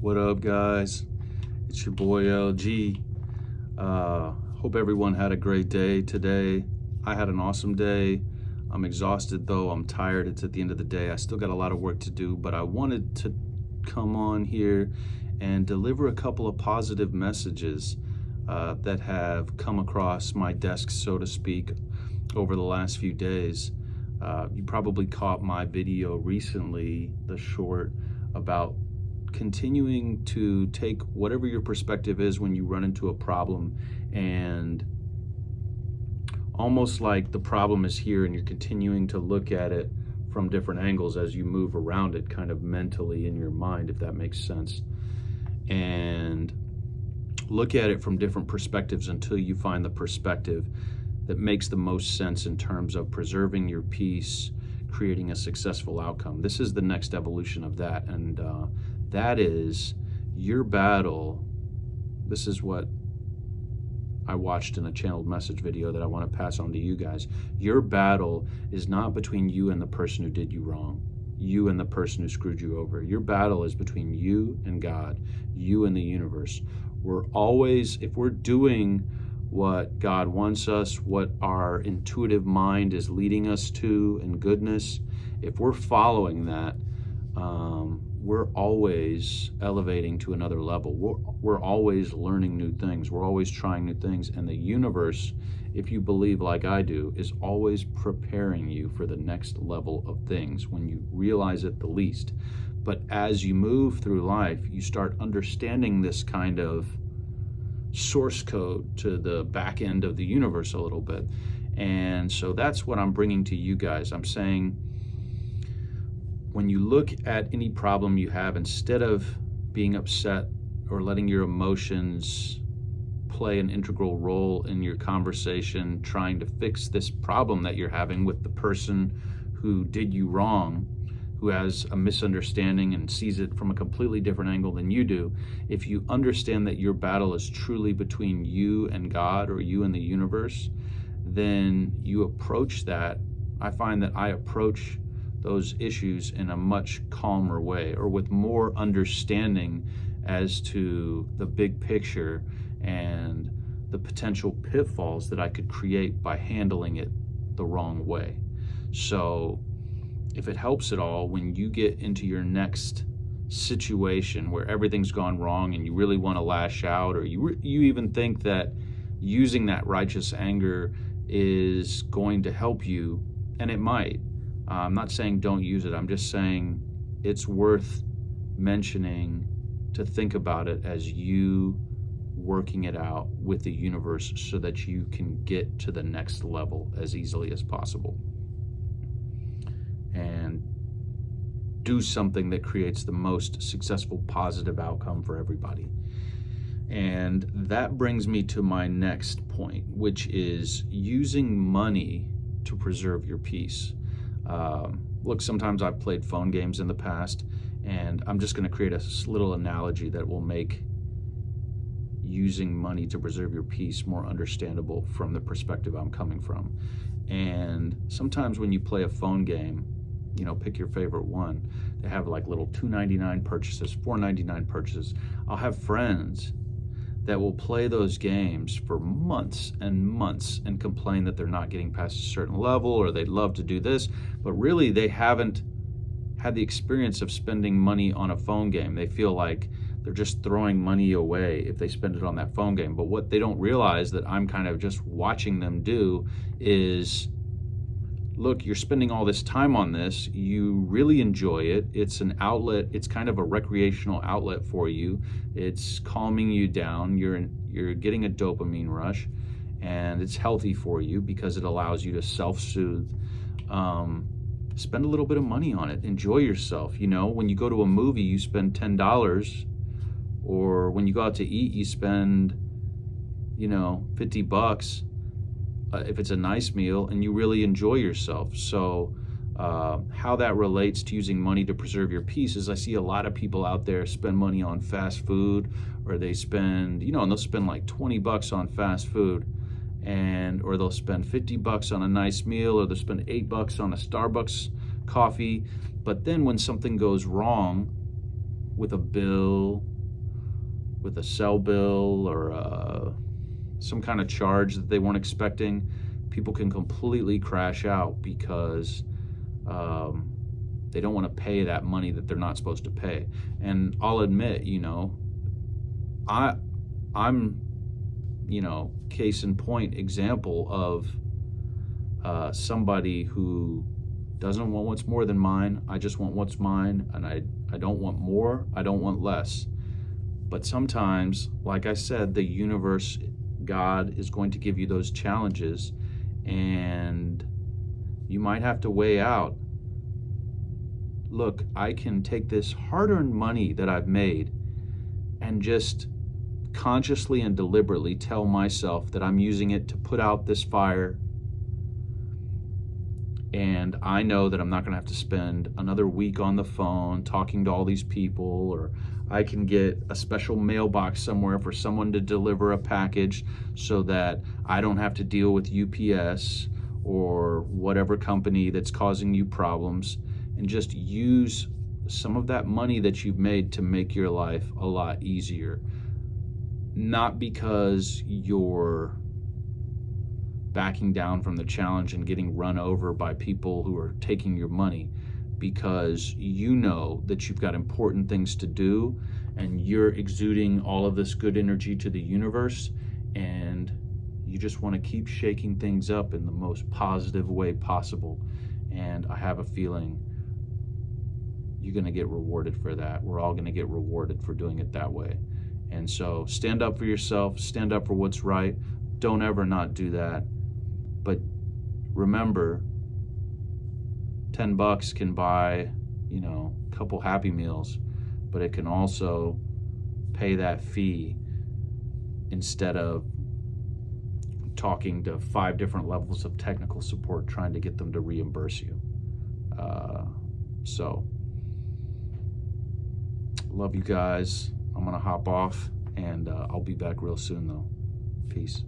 What up, guys? It's your boy LG. Hope everyone had a great day today. I had an awesome day. I'm exhausted though. I'm tired. It's at the end of the day. I still got a lot of work to do, but I wanted to come on here and deliver a couple of positive messages that have come across my desk, so to speak, over the last few days. You probably caught my video recently, the short, about continuing to take whatever your perspective is when you run into a problem, and almost like the problem is here and you're continuing to look at it from different angles as you move around it, kind of mentally in your mind, if that makes sense, and look at it from different perspectives until you find the perspective that makes the most sense in terms of preserving your peace, creating a successful outcome. This is the next evolution of that, and that is your battle. This is what I watched in a channeled message video that I want to pass on to you guys. Your battle is not between you and the person who did you wrong, you and the person who screwed you over. Your battle is between you and God, you and the universe. We're always, if we're doing what God wants us, what our intuitive mind is leading us to in goodness, if we're following that, we're always elevating to another level. We're always learning new things. We're always trying new things. And the universe, if you believe like I do, is always preparing you for the next level of things when you realize it the least. But as you move through life, you start understanding this kind of source code to the back end of the universe a little bit. And so that's what I'm bringing to you guys. I'm saying, when you look at any problem you have, instead of being upset or letting your emotions play an integral role in your conversation, trying to fix this problem that you're having with the person who did you wrong, who has a misunderstanding and sees it from a completely different angle than you do, if you understand that your battle is truly between you and God, or you and the universe, then you approach that. I find that I approach those issues in a much calmer way, or with more understanding as to the big picture and the potential pitfalls that I could create by handling it the wrong way. So if it helps at all, when you get into your next situation where everything's gone wrong and you really want to lash out, or you even think that using that righteous anger is going to help you, and it might. I'm not saying don't use it. I'm just saying it's worth mentioning to think about it as you working it out with the universe so that you can get to the next level as easily as possible and do something that creates the most successful, positive outcome for everybody. And that brings me to my next point, which is using money to preserve your peace. Look, sometimes I've played phone games in the past, and I'm just going to create a little analogy that will make using money to preserve your peace more understandable from the perspective I'm coming from. And sometimes when you play a phone game, you know, pick your favorite one, they have like little $2.99 purchases, $4.99 purchases. I'll have friends that will play those games for months and months and complain that they're not getting past a certain level, or they'd love to do this, but really they haven't had the experience of spending money on a phone game. They feel like they're just throwing money away if they spend it on that phone game. But what they don't realize, that I'm kind of just watching them do, is, look, you're spending all this time on this, you really enjoy it, it's an outlet, it's kind of a recreational outlet for you, it's calming you down, you're getting a dopamine rush, and it's healthy for you because it allows you to self-soothe. Spend a little bit of money on it, enjoy yourself. You know, when you go to a movie, you spend $10, or when you go out to eat, you spend, you know, $50. If it's a nice meal and you really enjoy yourself. So how that relates to using money to preserve your peace is, I see a lot of people out there spend money on fast food, or they spend, you know, and they'll spend like $20 on fast food, or they'll spend $50 on a nice meal, or they'll spend $8 on a Starbucks coffee. But then when something goes wrong with a bill with a cell bill or some kind of charge that they weren't expecting, people can completely crash out because they don't want to pay that money that they're not supposed to pay. And I'll admit, I'm case in point example of somebody who doesn't want what's more than mine. I just want what's mine, and I don't want more, I don't want less. But sometimes, like I said, the universe, God, is going to give you those challenges, and you might have to weigh out, look, I can take this hard-earned money that I've made and just consciously and deliberately tell myself that I'm using it to put out this fire, and I know that I'm not going to have to spend another week on the phone talking to all these people, or I can get a special mailbox somewhere for someone to deliver a package so that I don't have to deal with UPS or whatever company that's causing you problems, and just use some of that money that you've made to make your life a lot easier. Not because you're backing down from the challenge and getting run over by people who are taking your money, because you know that you've got important things to do and you're exuding all of this good energy to the universe, and you just want to keep shaking things up in the most positive way possible. And I have a feeling you're going to get rewarded for that. We're all going to get rewarded for doing it that way. And so stand up for yourself, stand up for what's right. Don't ever not do that. But remember, $10 can buy, a couple Happy Meals, but it can also pay that fee instead of talking to 5 different levels of technical support trying to get them to reimburse you. So, love you guys. I'm gonna hop off, and I'll be back real soon though. Peace.